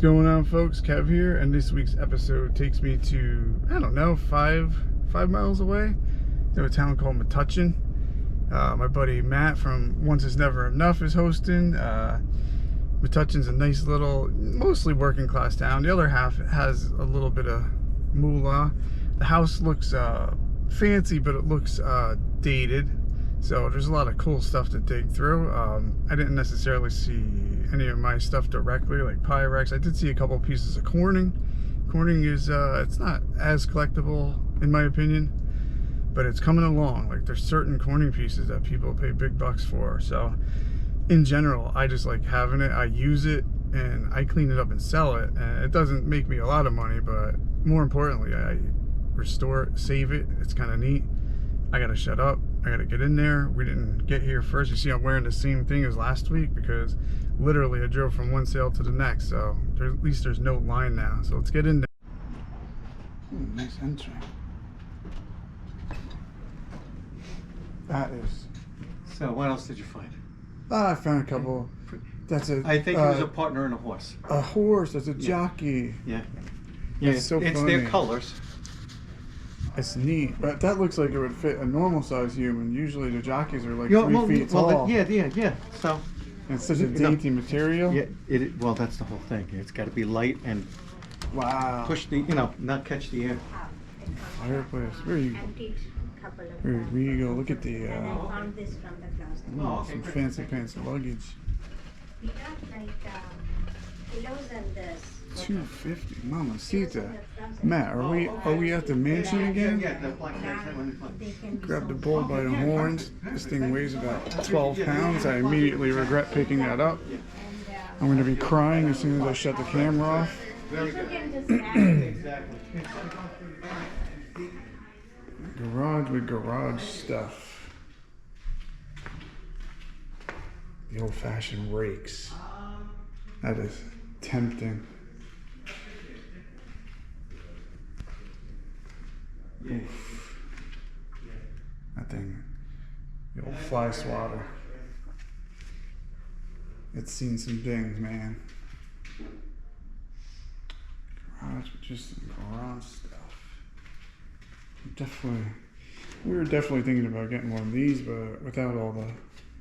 What's going on, folks? Kev here, and this week's episode takes me to, I don't know, five miles away to a town called Metuchen. My buddy Matt from Once Is Never Enough is hosting. Metuchen's a nice little, mostly working class town. The other half has a little bit of moolah. The house looks fancy, but it looks dated. So there's a lot of cool stuff to dig through. I didn't necessarily see any of my stuff directly, like Pyrex. I did see a couple pieces of Corning. Corning is, it's not as collectible in my opinion, but it's coming along. Like there's certain Corning pieces that people pay big bucks for. So in general, I just like having it. I use it and I clean it up and sell it. And it doesn't make me a lot of money, but more importantly, I restore it, save it. It's kind of neat. I gotta shut up. I gotta get in there. We didn't get here first. You see I'm wearing the same thing as last week because literally I drove from one sale to the next. So at least there's no line now. So let's get in there. Ooh, nice entry. That is. So what else did you find? I found a couple. That's a. I think it was a partner and a horse. A horse. That's a jockey. Yeah. Yeah. It's so it's funny. their colors. It's neat, but that looks like it would fit a normal size human. Usually the jockeys are like 3 feet tall. Yeah. So. And it's such a dainty material. Yeah. Well, that's the whole thing. It's got to be light and. Wow. Push the, not catch the air. Fireplace. Where you go? Look at the. Found this from the closet. Some fancy pants luggage. We got like pillows and this. $250, Mamacita. Matt, are we at the mansion again? Yeah, the black one. Grab the bull by the horns. This thing weighs about 12 pounds. I immediately regret picking that up. I'm going to be crying as soon as I shut the camera off. Very good. Garage with garage stuff. The old-fashioned rakes. That is tempting. Oof. That thing, the old fly swatter. It's seen some things, man. Garage with just some garage stuff. We were definitely thinking about getting one of these, but without all the,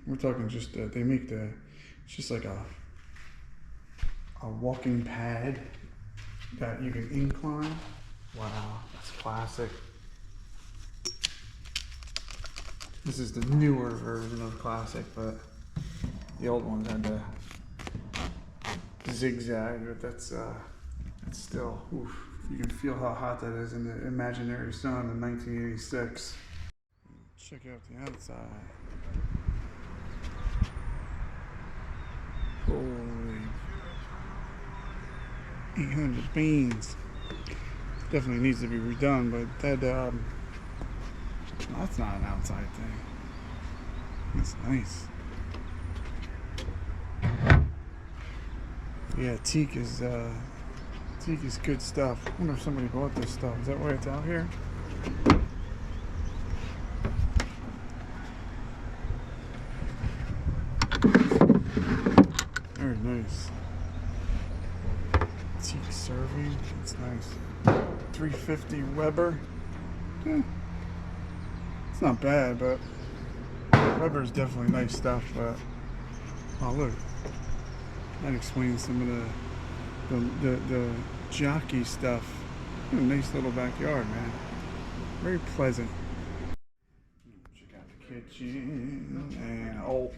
we're talking just, they make the, it's just like a walking pad that you can incline. Wow, that's classic. This is the newer version of classic, but the old ones had the zigzag, but that's still, oof. You can feel how hot that is in the imaginary sun in 1986. Check out the outside. Holy 800 beans. Definitely needs to be redone, but that that's not an outside thing. That's nice. Yeah, teak is good stuff. I wonder if somebody bought this stuff. Is that why it's out here? Very nice. Teak serving. That's nice. 350 Weber. It's not bad, but Weber's definitely nice stuff. But oh look, that explains some of the jockey stuff. What a nice little backyard, man. Very pleasant. Check out the kitchen and oh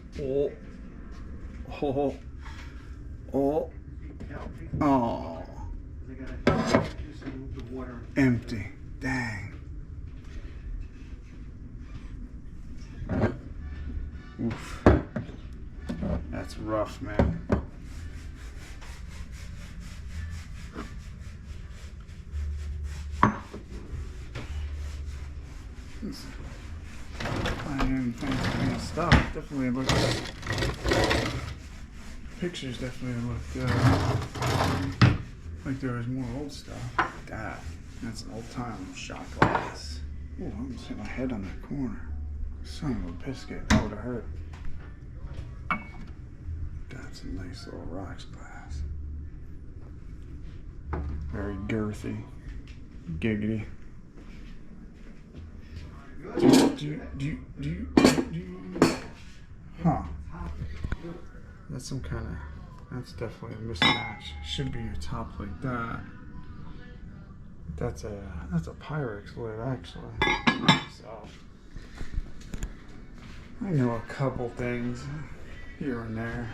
empty. Dang. Oof. That's rough, man. High-end fancy stuff. Definitely looked. Pictures definitely looked like there was more old stuff. That's an old-time shot glass. Ooh, I almost hit my head on that corner. Son of a biscuit, that would have hurt. That's a nice little rocks glass. girthy. Giggity. Huh. That's some kind of, that's definitely a mismatch. Should be your top like that. That's a Pyrex lid actually. So I know a couple things here and there.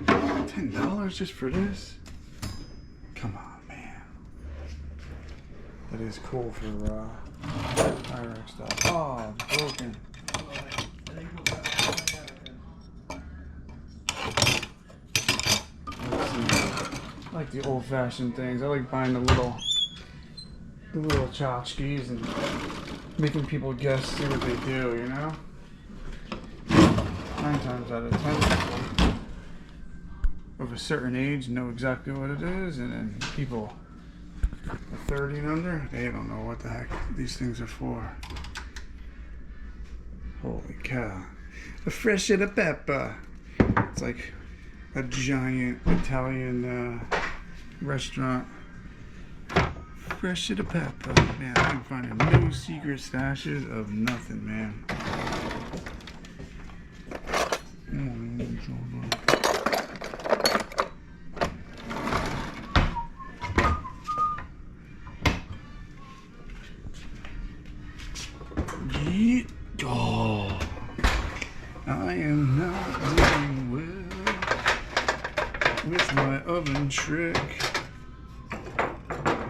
$10 just for this? Come on, man. That is cool for Pyrex stuff. Oh, it's broken. Let's see. I like the old-fashioned things. I like buying the little tchotchkes and making people guess, see what they do, you know? 9 times out of 10 people of a certain age know exactly what it is, and then people 30 and under, they don't know what the heck these things are for. Holy cow. A fresh of pepper. It's like a giant Italian restaurant. Fresh of pepper. Man, I'm finding no secret stashes of nothing, man. Oh, I am not doing well with my oven trick.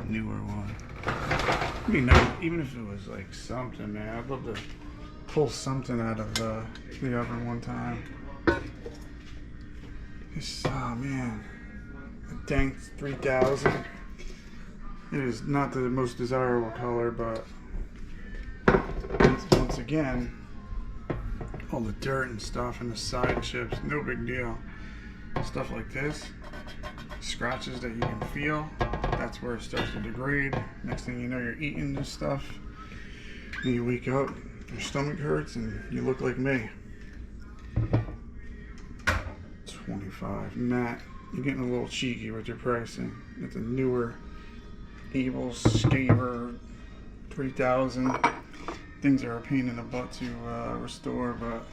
Newer one. I mean, even if it was like something, man, I'd love to pull something out of the oven one time. This, oh man, the dang 3000. It is not the most desirable color, but once again, all the dirt and stuff and the side chips, no big deal. Stuff like this, scratches that you can feel, that's where it starts to degrade. Next thing you know, you're eating this stuff, and you wake up, your stomach hurts, and you look like me. 25. Matt, you're getting a little cheeky with your pricing. It's a newer Evil Skaver 3000. Things are a pain in the butt to restore, but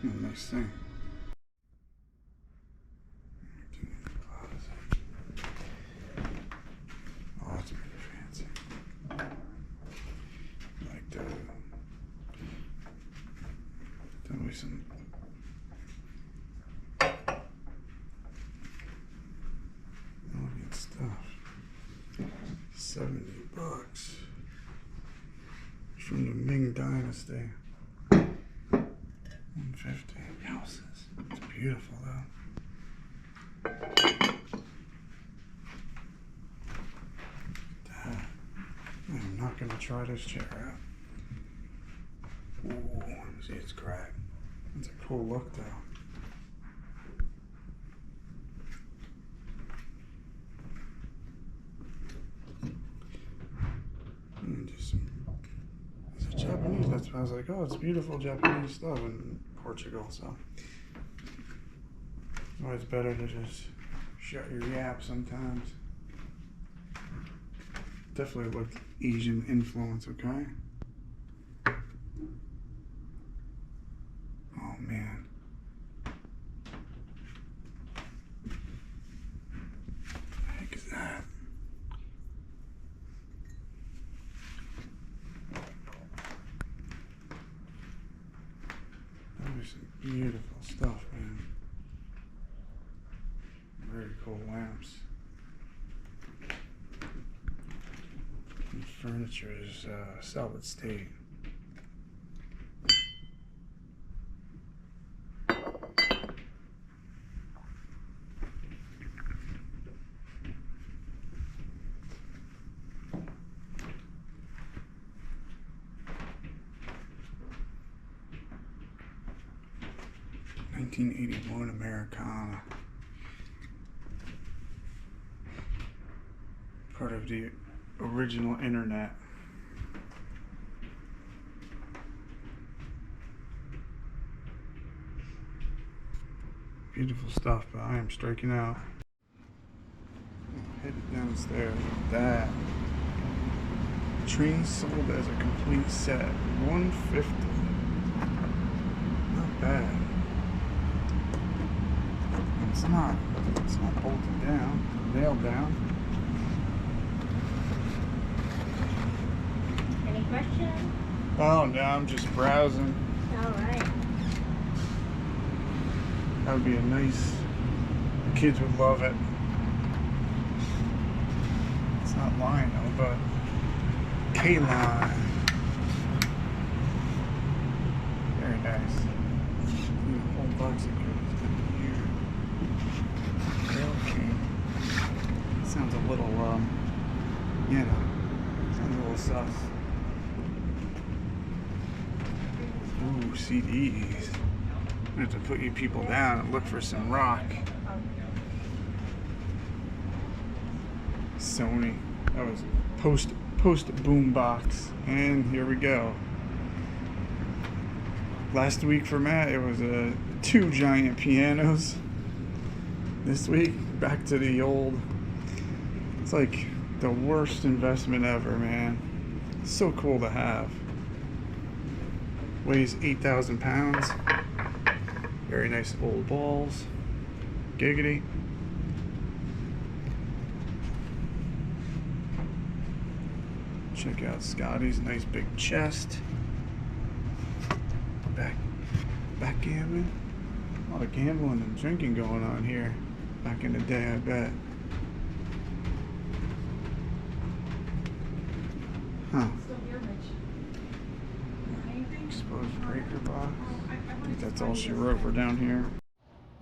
nice thing. Oh, that's pretty fancy. Like that. Tell me some. Oh, good stuff. $70. From the Ming Dynasty. 150 houses. It's beautiful though. I'm not gonna try this chair out. Ooh, see it's cracked. That's a cool look though. Just some. Japanese, that's why I was like, oh, it's beautiful Japanese stuff in Portugal, so always better to just shut your yap sometimes. Definitely looked Asian influence, okay? Oh man. What the heck is that? Some beautiful stuff, man. Very cool lamps. And furniture is solid state. $1981 Americana. Part of the original internet. Beautiful stuff, but I am striking out. Headed downstairs with that. Train sold as a complete set. $150. Not bad. It's not bolted down, nailed down. Any questions? Oh no, I'm just browsing. All right. That would be a nice. The kids would love it. It's not Lionel, but K-Line. Very nice. A whole box of goodies down here. Rail King. Sounds a little, you know, sounds a little sus. Ooh, CDs. I have to put you people down and look for some rock. Sony. That was post boombox, and here we go. Last week for Matt, it was 2 giant pianos. This week, back to the old. It's like the worst investment ever, man. It's so cool to have. Weighs 8,000 pounds. Very nice old balls. Giggity. Check out Scotty's nice big chest. Backgammon. A lot of gambling and drinking going on here. Back in the day, I bet. Huh. Exposed breaker box. I think that's all she wrote for down here.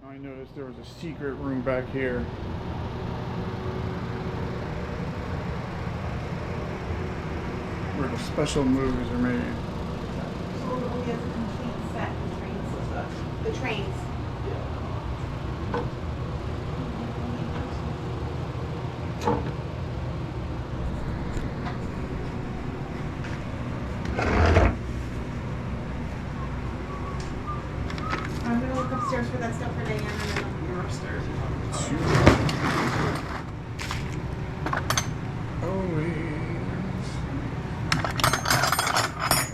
I noticed there was a secret room back here. Where the special movies are made. So it only has a complete set, the trains. I'm gonna look upstairs for that stuff for Diane, and then I'll be upstairs.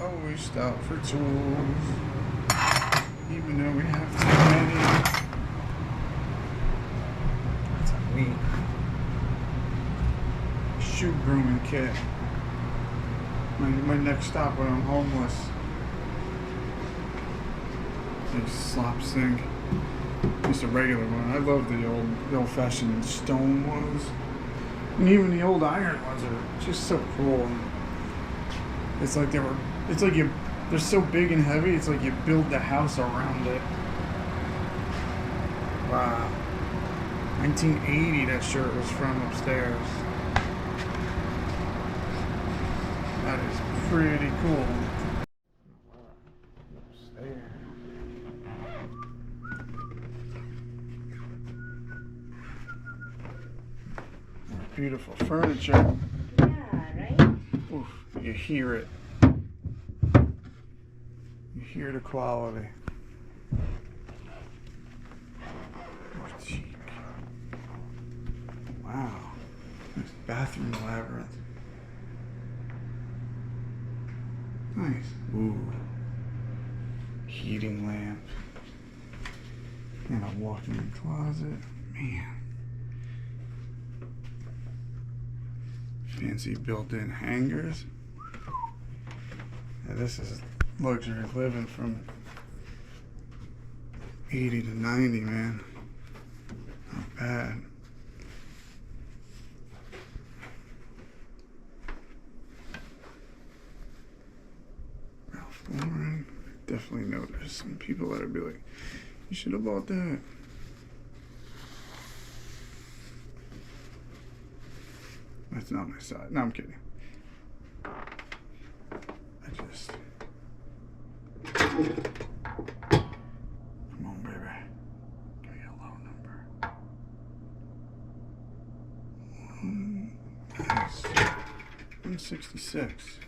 Always stop for tools, even though we have too many. That's a neat shoe grooming kit. My next stop when I'm homeless. Nice slop sink. Just a regular one. I love the old-fashioned stone ones. And even the old iron ones are just so cool. It's like they're so big and heavy, it's like you build the house around it. Wow. 1980 that shirt was from upstairs. That is pretty cool. Upstairs. Beautiful furniture. Yeah, right? Oof, you hear it. You hear the quality. Cheek. Wow. Nice bathroom labyrinth. Nice. Ooh. Heating lamp. And a walk-in closet. Man. Fancy built-in hangers. Yeah, this is luxury living from 80 to 90, man. Not bad. Ralph Lauren. Definitely know there's some people that would be like, you should have bought that. That's not my side. No, I'm kidding. Come on, baby. Give me a low number. Nice. 166.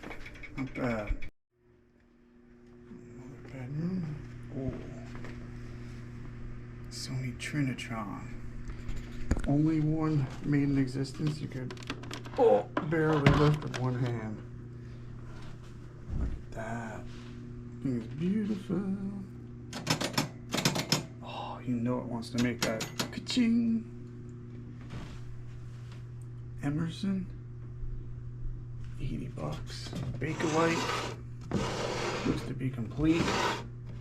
Not bad. Another bedroom. Oh. Sony Trinitron. only one made in existence, you could barely lift with one hand. Look at that. It's beautiful. Oh, you know it wants to make that ka-ching. Emerson, $80. Bakelite looks to be complete.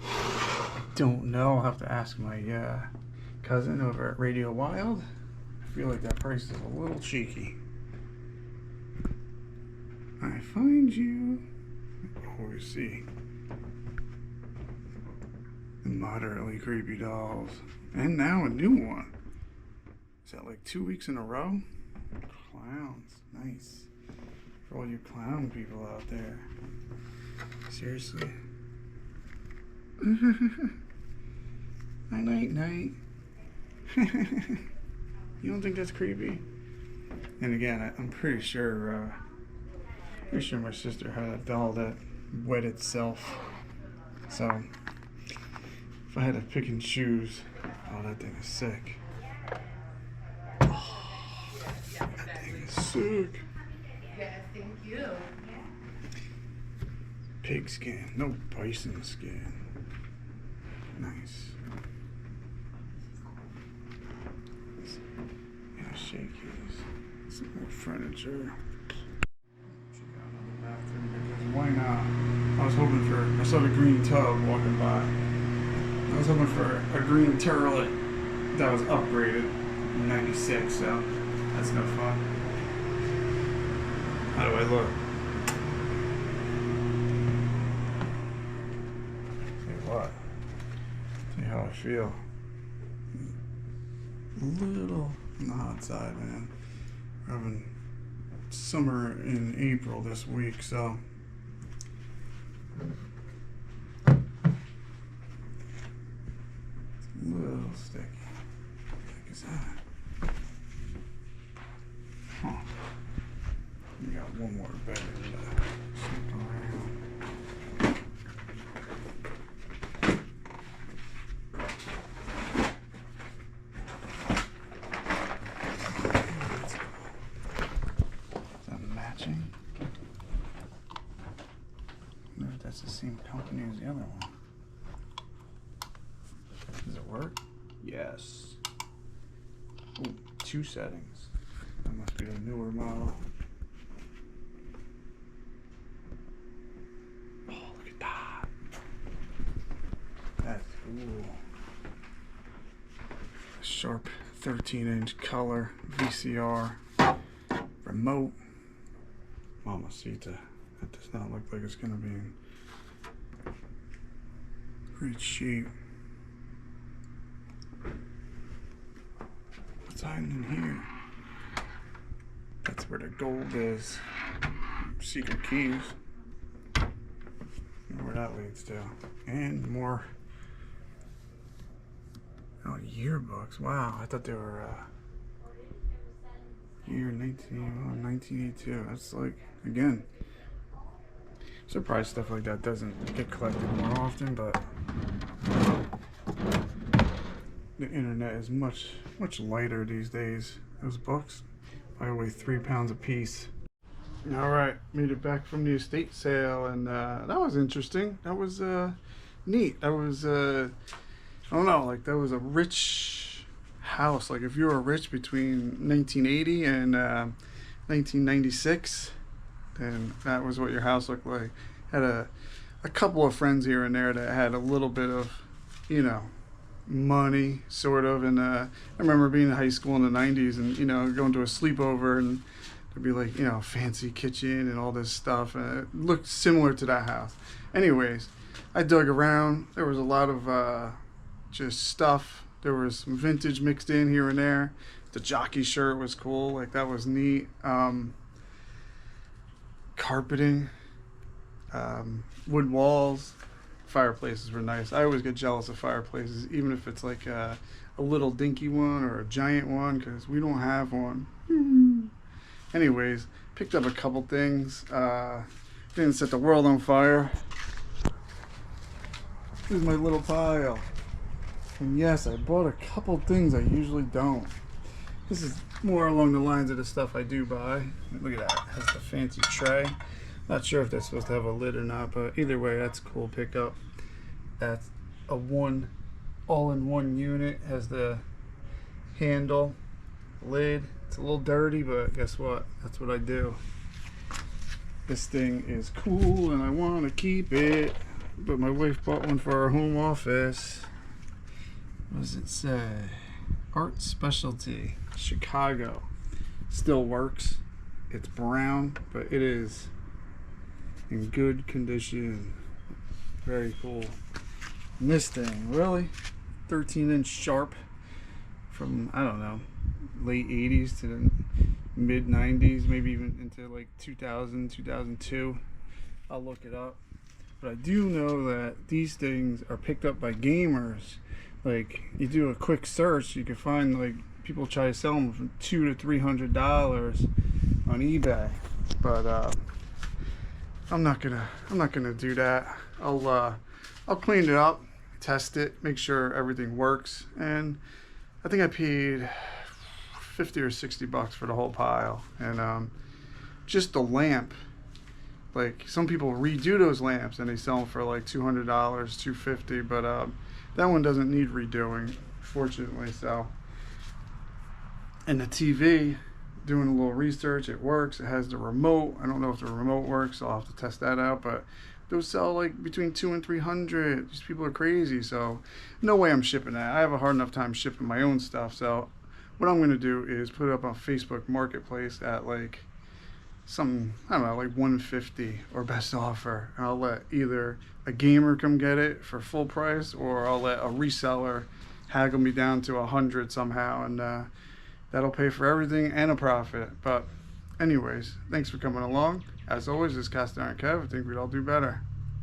I don't know. I'll have to ask my cousin over at Radio Wild. I feel like that price is a little cheeky. I find you. Oh, we see. The moderately creepy dolls. And now a new one. Is that like 2 weeks in a row? Clowns. Nice. For all you clown people out there. Seriously. Night, night. You don't think that's creepy? And again, I'm pretty sure my sister had a doll that wet itself. So if I had to pick and choose, oh, that thing is sick. Oh, that thing is sick. Yes, thank you. Pig skin, no bison skin. Nice. Yeah, shakies. Some more furniture. Check out another bathroom because why not? I saw the green tub walking by. I was hoping for a green turlet that was upgraded in '96, so that's no fun. How do I look? Say what? See how I feel. A little on the hot side, man. We're having summer in April this week, so it's a little sticky. What the heck is that? Huh. We got one more bed in there. Sneak around. Is that matching? I wonder if that's the same company as the other one. Does it work? Yes. Ooh, 2 settings. That must be the newer model. Oh, look at that. That's cool. Sharp 13-inch color VCR remote. Mamacita. That does not look like it's gonna be in great shape. What's hiding in here? That's where the gold is. Secret keys. Where that leads to. And more. Oh, yearbooks. Wow, I thought they were year 1982. That's like, again, surprised stuff like that doesn't get collected more often, but the internet is much lighter these days. Those books probably weigh 3 pounds a piece. All right, made it back from the estate sale, and that was interesting. That was neat. That was I don't know, like that was a rich house. Like if you were rich between 1980 and 1996, then that was what your house looked like. Had a couple of friends here and there that had a little bit of, you know, money, sort of. And I remember being in high school in the 90s and, you know, going to a sleepover and there'd be like, you know, fancy kitchen and all this stuff. And it looked similar to that house. Anyways, I dug around. There was a lot of just stuff. There was some vintage mixed in here and there. The jockey shirt was cool. Like that was neat. Carpeting, wood walls, fireplaces were nice. I always get jealous of fireplaces, even if it's like a little dinky one or a giant one, because we don't have one. Anyways, picked up a couple things. Didn't set the world on fire. Here's my little pile. And yes, I bought a couple things I usually don't. This is more along the lines of the stuff I do buy. Look at that. It has the fancy tray. Not sure if that's supposed to have a lid or not, but either way, that's a cool pickup. That's a all-in-one unit. Has the handle, lid. It's a little dirty, but guess what? That's what I do. This thing is cool and I want to keep it. But my wife bought one for our home office. What does it say? Art Specialty, Chicago. Still works. It's brown, but it is in good condition. Very cool. And this thing, really? 13-inch sharp from, I don't know, late 80s to the mid 90s, maybe even into like 2000, 2002. I'll look it up. But I do know that these things are picked up by gamers. Like, you do a quick search, you can find like people try to sell them for $200 to $300 on eBay. But I'm not gonna do that. I'll clean it up, test it, make sure everything works, and I think I paid $50 or $60 for the whole pile. And just the lamp. Like, some people redo those lamps and they sell them for like $200, $250, but that one doesn't need redoing, fortunately. So, and the TV, doing a little research, it works. It has the remote. I don't know if the remote works, so I'll have to test that out. But those sell like between $200 and $300. These people are crazy. So, no way I'm shipping that. I have a hard enough time shipping my own stuff. So, what I'm gonna do is put it up on Facebook Marketplace at like some, I don't know, like $150 or best offer. And I'll let either a gamer come get it for full price, or I'll let a reseller haggle me down to $100 somehow, and that'll pay for everything and a profit. But anyways, thanks for coming along. As always, this is Cast Iron Kev. I think we'd all do better.